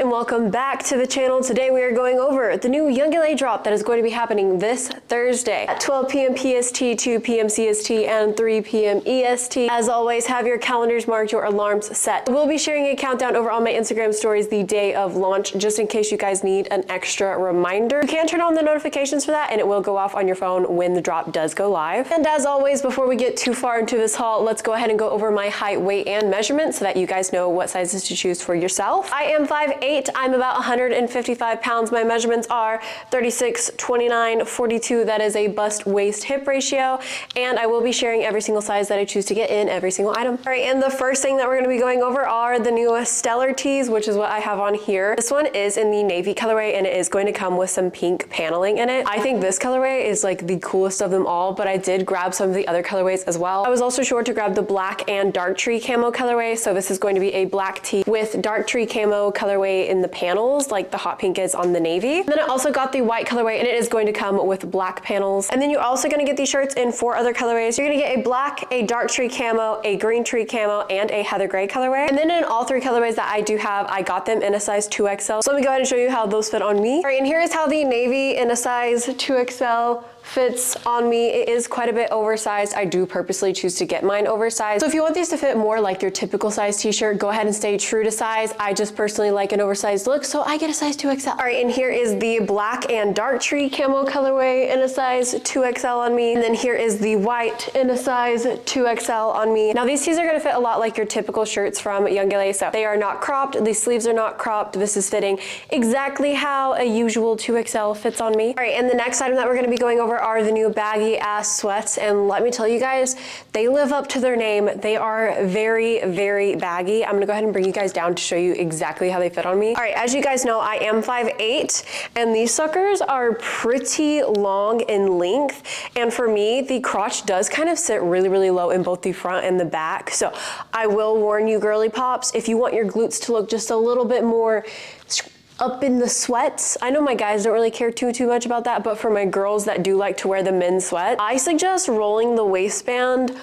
and welcome back to the channel. Today we are going over the new YOUNGLA drop that is going to be happening this Thursday at 12 p.m. PST, 2 p.m. CST, and 3 p.m. EST. As always, have your calendars marked, your alarms set. We'll be sharing a countdown over on my Instagram stories the day of launch, just in case you guys need an extra reminder. You can turn on the notifications for that, and it will go off on your phone when the drop does go live. And as always, before we get too far into this haul, let's go ahead and go over my height, weight, and measurements so that you guys know what sizes to choose for yourself. I am 5'8". I'm about 155 pounds. My measurements are 36, 29, 42. That is a bust waist hip ratio. And I will be sharing every single size that I choose to get in every single item. All right, and the first thing that we're going to be going over are the new Stellar tees, which is what I have on here. This one is in the navy colorway, and it is going to come with some pink paneling in it. I think this colorway is like the coolest of them all, but I did grab some of the other colorways as well. I was also sure to grab the black and dark tree camo colorway. So this is going to be a black tee with dark tree camo colorway in the panels, like the hot pink is on the navy. And then I also got the white colorway, and it is going to come with black panels. And then you're also going to get these shirts in 4 other colorways. You're going to get a black, a dark tree camo, a green tree camo, and a heather gray colorway. And then in all 3 colorways that I do have, I got them in a size 2XL. So let me go ahead and show you how those fit on me. All right, and here is how the navy in a size 2XL fits on me. It is quite a bit oversized. I do purposely choose to get mine oversized. So if you want these to fit more like your typical size t-shirt, go ahead and stay true to size. I just personally like an oversized look, so I get a size 2XL. All right, and here is the black and dark tree camo colorway in a size 2XL on me. And then here is the white in a size 2XL on me. Now these tees are gonna fit a lot like your typical shirts from YOUNGLA, so they are not cropped, the sleeves are not cropped. This is fitting exactly how a usual 2XL fits on me. All right, and the next item that we're gonna be going over are the new baggy ass sweats, and let me tell you guys, they live up to their name. They are very, very baggy. I'm gonna go ahead and bring you guys down to show you exactly how they fit on me. All right, as you guys know, I am 5'8", and these suckers are pretty long in length, and for me, the crotch does kind of sit really, really low in both the front and the back. So I will warn you, girly pops, if you want your glutes to look just a little bit more up in the sweats. I know my guys don't really care too much about that, but for my girls that do like to wear the men's sweat, I suggest rolling the waistband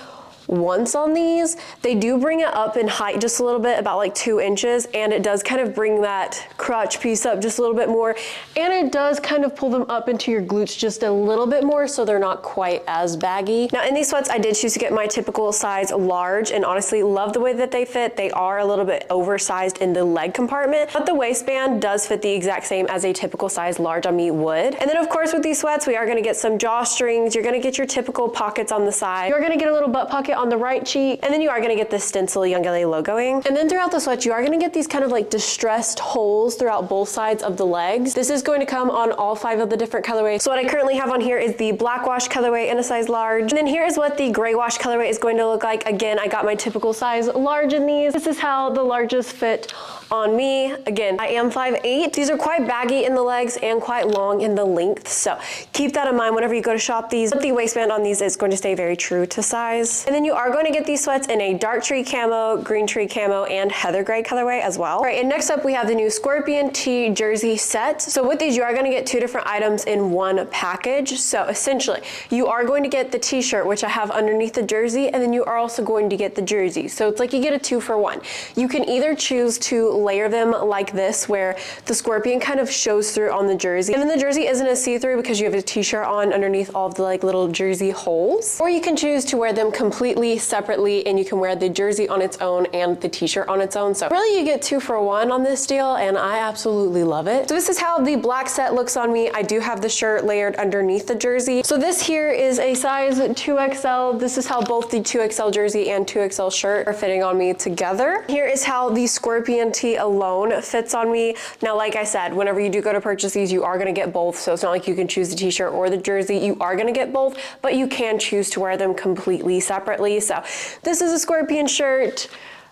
once on these. They do bring it up in height just a little bit, about like 2 inches, and it does kind of bring that crotch piece up just a little bit more, and it does kind of pull them up into your glutes just a little bit more, so they're not quite as baggy. Now in these sweats, I did choose to get my typical size large, and honestly love the way that they fit. They are a little bit oversized in the leg compartment, but the waistband does fit the exact same as a typical size large on me would. And then of course with these sweats, we are gonna get some drawstrings. You're gonna get your typical pockets on the side. You're gonna get a little butt pocket on the right cheek, and then you are going to get this stencil YOUNGLA logoing. And then throughout the sweat, you are going to get these kind of like distressed holes throughout both sides of the legs. This is going to come on all 5 of the different colorways. So what I currently have on here is the black wash colorway in a size large. And then here is what the gray wash colorway is going to look like. Again, I got my typical size large in these. This is how the larges fit on me. Again, I am 5'8". These are quite baggy in the legs and quite long in the length. So keep that in mind whenever you go to shop these. But the waistband on these is going to stay very true to size. And then you are going to get these sweats in a dark tree camo, green tree camo, and heather gray colorway as well. All right, and next up we have the new Scorpion tee jersey set. So with these, you are going to get 2 different items in one package. So essentially, you are going to get the t-shirt, which I have underneath the jersey, and then you are also going to get the jersey. So it's like you get a 2 for 1. You can either choose to layer them like this, where the Scorpion kind of shows through on the jersey, and then the jersey isn't a see-through because you have a t-shirt on underneath all of the like little jersey holes. Or you can choose to wear them completely separately, and you can wear the jersey on its own and the t-shirt on its own. So really you get 2 for 1 on this deal, and I absolutely love it. So this is how the black set looks on me. I do have the shirt layered underneath the jersey. So this here is a size 2XL. This is how both the 2XL jersey and 2XL shirt are fitting on me together. Here is how the Scorpion tee alone fits on me. Now, like I said, whenever you do go to purchase these, you are gonna get both. So it's not like you can choose the t-shirt or the jersey. You are gonna get both, but you can choose to wear them completely separately. So this is a Scorpion shirt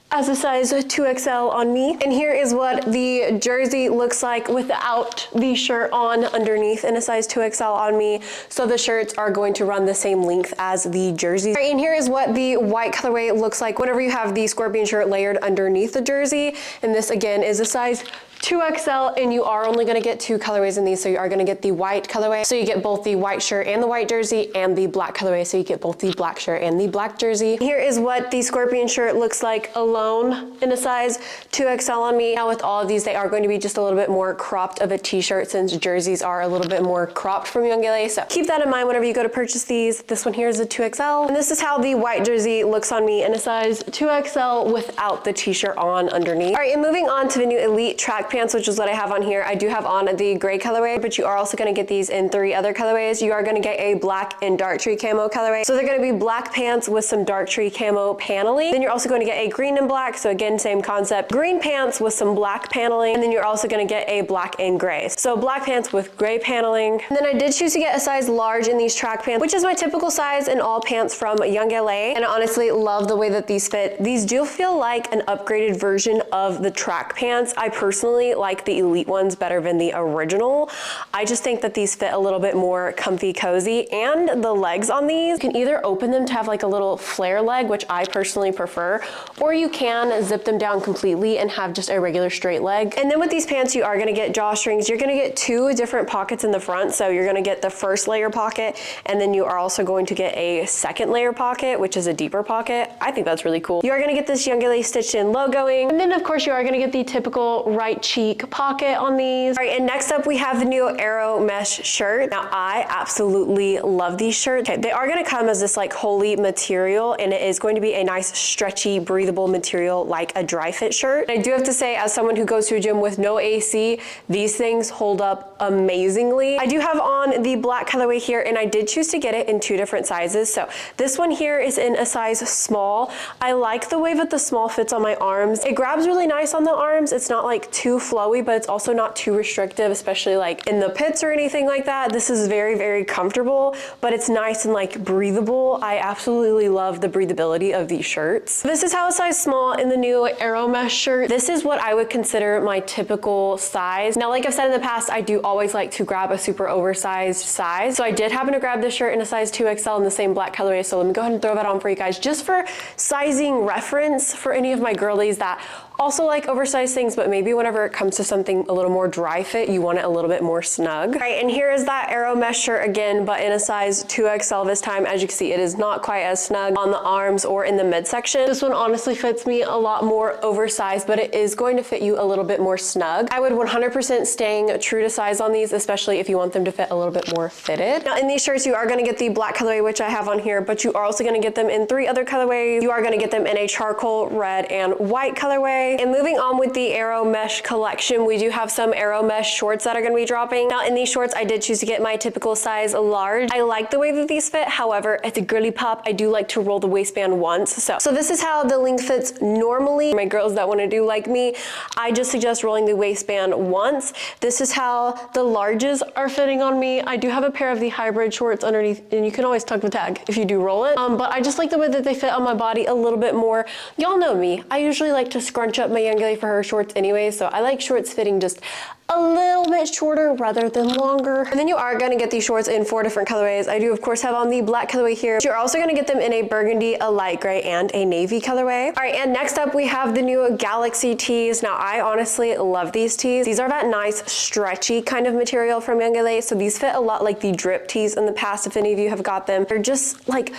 as a size 2XL on me. And here is what the jersey looks like without the shirt on underneath in a size 2XL on me. So the shirts are going to run the same length as the jersey. Right, and here is what the white colorway looks like whenever you have the Scorpion shirt layered underneath the jersey. And this again is a size 2XL, and you are only gonna get 2 colorways in these, so you are gonna get the white colorway. So you get both the white shirt and the white jersey, and the black colorway, so you get both the black shirt and the black jersey. Here is what the scorpion shirt looks like alone in a size 2XL on me. Now with all of these, they are going to be just a little bit more cropped of a t-shirt, since jerseys are a little bit more cropped from Young LA. So keep that in mind whenever you go to purchase these. This one here is a 2XL, and this is how the white jersey looks on me in a size 2XL without the t-shirt on underneath. All right, and moving on to the new Elite track pants, which is what I have on here. I do have on the gray colorway, but you are also gonna get these in 3 other colorways. You are gonna get a black and dark tree camo colorway. So they're gonna be black pants with some dark tree camo paneling. Then you're also going to get a green and black, so again, same concept. Green pants with some black paneling, and then you're also gonna get a black and gray. So black pants with gray paneling. And then I did choose to get a size large in these track pants, which is my typical size in all pants from Young LA. And I honestly love the way that these fit. These do feel like an upgraded version of the track pants. I personally like the Elite ones better than the original. I just think that these fit a little bit more comfy, cozy, and the legs on these, you can either open them to have like a little flare leg, which I personally prefer, or you can zip them down completely and have just a regular straight leg. And then with these pants, you are gonna get drawstrings. You're gonna get 2 different pockets in the front. So you're gonna get the first layer pocket, and then you are also going to get a second layer pocket, which is a deeper pocket. I think that's really cool. You are gonna get this Young LA stitched in logoing. And then of course you are gonna get the typical right cheek pocket on these. All right, and next up we have the new Aero mesh shirt. Now I absolutely love these shirts. Okay, they are gonna come as this like holy material, and it is going to be a nice stretchy, breathable material like a dry fit shirt. And I do have to say, as someone who goes to a gym with no AC, these things hold up amazingly. I do have on the black colorway here, and I did choose to get it in 2 different sizes. So this one here is in a size small. I like the way that the small fits on my arms. It grabs really nice on the arms. It's not like too flowy, but it's also not too restrictive, especially like in the pits or anything like that. This is very, very comfortable, but it's nice and like breathable. I absolutely love the breathability of these shirts. This is how a size small in the new Aero mesh shirt. This is what I would consider my typical size. Now, like I've said in the past, I do always like to grab a super oversized size. So I did happen to grab this shirt in a size 2XL in the same black colorway. So let me go ahead and throw that on for you guys, just for sizing reference for any of my girlies that also like oversized things, but maybe whenever it comes to something a little more dry fit, you want it a little bit more snug. All right, and here is that Aero mesh shirt again, but in a size 2XL this time. As you can see, it is not quite as snug on the arms or in the midsection. This one honestly fits me a lot more oversized, but it is going to fit you a little bit more snug. I would 100% staying true to size on these, especially if you want them to fit a little bit more fitted. Now in these shirts, you are gonna get the black colorway, which I have on here, but you are also gonna get them in 3 other colorways. You are gonna get them in a charcoal, red, and white colorway. And moving on with the Aero mesh collection, we do have some Aero mesh shorts that are gonna be dropping. Now in these shorts, I did choose to get my typical size large. I like the way that these fit. However, at the girly pop, I do like to roll the waistband once. So this is how the length fits normally. My girls that wanna do like me, I just suggest rolling the waistband once. This is how the larges are fitting on me. I do have a pair of the hybrid shorts underneath, and you can always tuck the tag if you do roll it. But I just like the way that they fit on my body a little bit more. Y'all know me. I usually like to scrunch up my Young LA for her shorts anyway, so I like shorts fitting just a little bit shorter rather than longer. And then you are gonna get these shorts in 4 different colorways. I do of course have on the black colorway here. You're also gonna get them in a burgundy, a light gray, and a navy colorway. All right, and next up we have the new Galaxy tees. Now I honestly love these tees. These are that nice stretchy kind of material from Young LA, so these fit a lot like the drip tees in the past if any of you have got them. They're just like,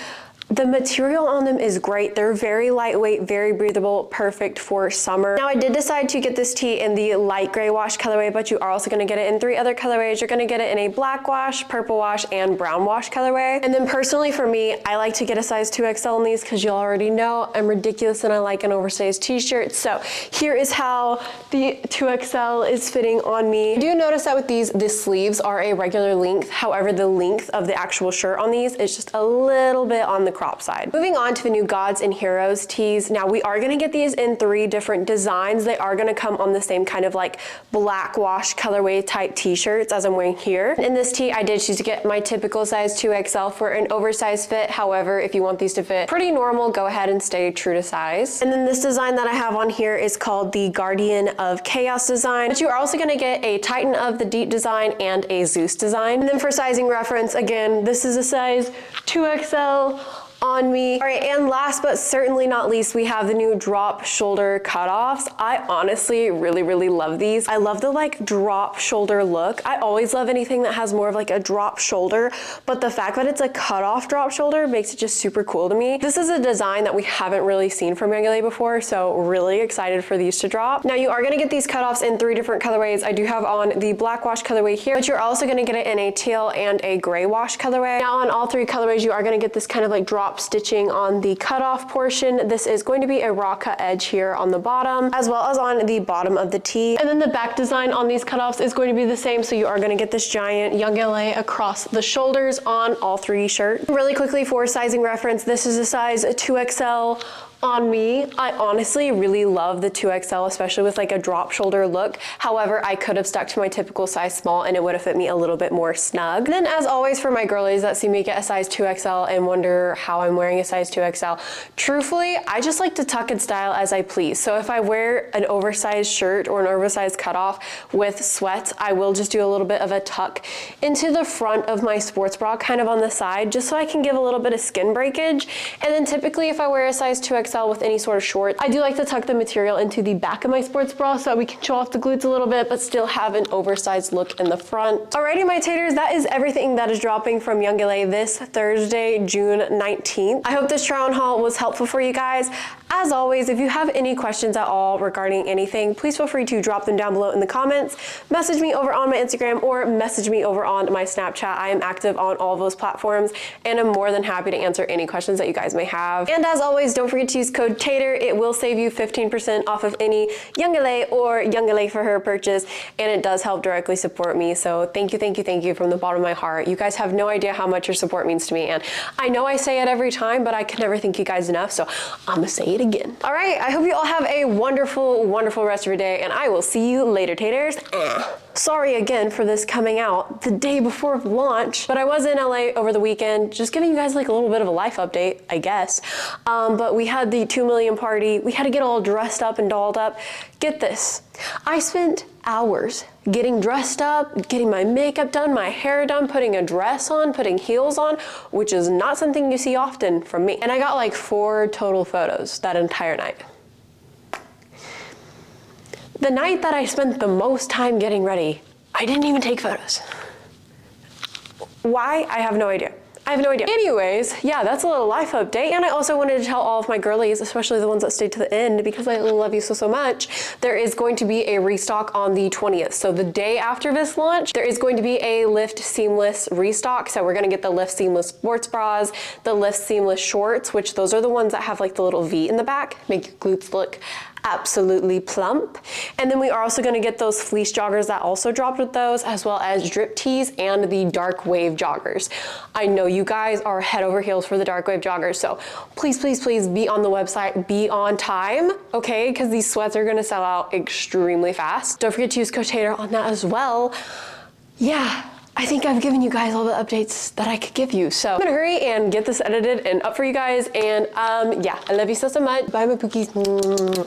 the material on them is great. They're very lightweight, very breathable, perfect for summer. Now I did decide to get this tee in the light gray wash colorway, but you are also gonna get it in 3 other colorways. You're gonna get it in a black wash, purple wash, and brown wash colorway. And then personally for me, I like to get a size 2XL in these because you already know I'm ridiculous and I like an oversized t-shirt. So here is how the 2XL is fitting on me. I do notice that with these, the sleeves are a regular length. However, the length of the actual shirt on these is just a little bit on the crop side. Moving on to the new Gods and Heroes tees. Now we are gonna get these in 3 different designs. They are gonna come on the same kind of like black wash colorway type t-shirts as I'm wearing here. In this tee, I did choose to get my typical size 2XL for an oversized fit. However, if you want these to fit pretty normal, go ahead and stay true to size. And then this design that I have on here is called the Guardian of Chaos design. But you are also gonna get a Titan of the Deep design and a Zeus design. And then for sizing reference, again, this is a size 2XL on me. All right, and last but certainly not least, we have the new drop shoulder cutoffs. I honestly really love these. I love the like drop shoulder look. I always love anything that has more of like a drop shoulder, but the fact that it's a cutoff drop shoulder makes it just super cool to me. This is a design that we haven't really seen from YOUNGLA before, so really excited for these to drop. Now you are gonna get these cutoffs in 3 different colorways. I do have on the black wash colorway here, but you're also gonna get it in a teal and a gray wash colorway. Now on all 3 colorways, you are gonna get this kind of like drop stitching on the cutoff portion. This is going to be a raw cut edge here on the bottom, as well as on the bottom of the tee. And then the back design on these cutoffs is going to be the same, so you are gonna get this giant YOUNGLA across the shoulders on all 3 shirts. Really quickly for sizing reference, this is a size 2XL on me. I honestly really love the 2XL, especially with like a drop shoulder look. However, I could have stuck to my typical size small and it would have fit me a little bit more snug. And then as always for my girlies that see me get a size 2XL and wonder how I'm wearing a size 2XL, truthfully, I just like to tuck and style as I please. So if I wear an oversized shirt or an oversized cutoff with sweats, I will just do a little bit of a tuck into the front of my sports bra, kind of on the side, just so I can give a little bit of skin breakage. And then typically if I wear a size 2XL with any sort of shorts, I do like to tuck the material into the back of my sports bra so we can show off the glutes a little bit, but still have an oversized look in the front. Alrighty, my taters, that is everything that is dropping from YOUNGLA this Thursday, June 19th. I hope this try-on haul was helpful for you guys. As always, if you have any questions at all regarding anything, please feel free to drop them down below in the comments, message me over on my Instagram, or message me over on my Snapchat. I am active on all of those platforms, and I'm more than happy to answer any questions that you guys may have. And as always, don't forget to use code TATER. It will save you 15% off of any YOUNGLA or YOUNGLA for her purchase, and it does help directly support me. So thank you from the bottom of my heart. You guys have no idea how much your support means to me, and I know I say it every time, but I can never thank you guys enough, so I'm gonna say it again. All right, I hope you all have a wonderful rest of your day, and I will see you later, taters. Sorry again for this coming out the day before launch, but I was in LA over the weekend, just giving you guys like a little bit of a life update, I guess. But we had the 2 million party. We had to get all dressed up and dolled up. Get this, I spent hours getting dressed up, getting my makeup done, my hair done, putting a dress on, putting heels on, which is not something you see often from me. And I got like 4 total photos that entire night. The night that I spent the most time getting ready, I didn't even take photos. Why? I have no idea. I have no idea. Anyways, yeah, that's a little life update. And I also wanted to tell all of my girlies, especially the ones that stayed to the end, because I love you so much, there is going to be a restock on the 20th. So the day after this launch, there is going to be a Lift Seamless restock. So we're gonna get the Lift Seamless sports bras, the Lift Seamless shorts, which those are the ones that have like the little V in the back, make your glutes look absolutely plump. And then we are also gonna get those fleece joggers that also dropped with those, as well as drip tees and the dark wave joggers. I know you guys are head over heels for the dark wave joggers, so please be on the website, be on time, okay? Because these sweats are gonna sell out extremely fast. Don't forget to use code TATER on that as well. Yeah. I think I've given you guys all the updates that I could give you. So I'm gonna hurry and get this edited and up for you guys. And yeah, I love you so much. Bye, my pookies.